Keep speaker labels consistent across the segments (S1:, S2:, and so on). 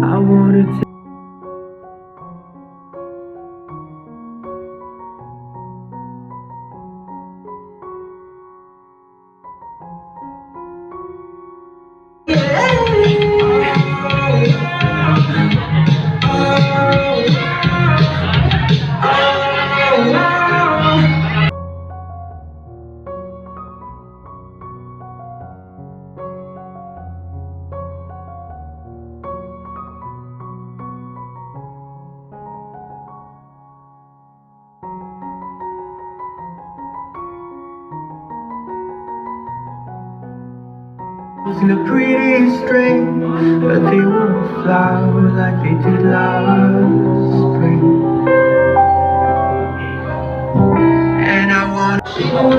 S1: I wanted to. In a pretty string, but they won't flower like they did last spring. And I want
S2: Hello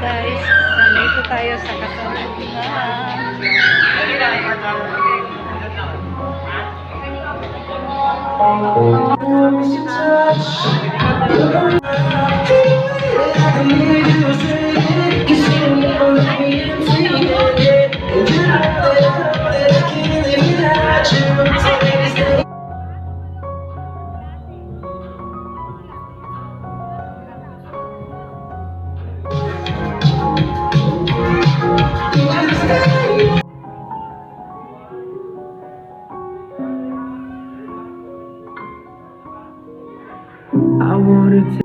S2: guys, nandito tayo sa Katanungan.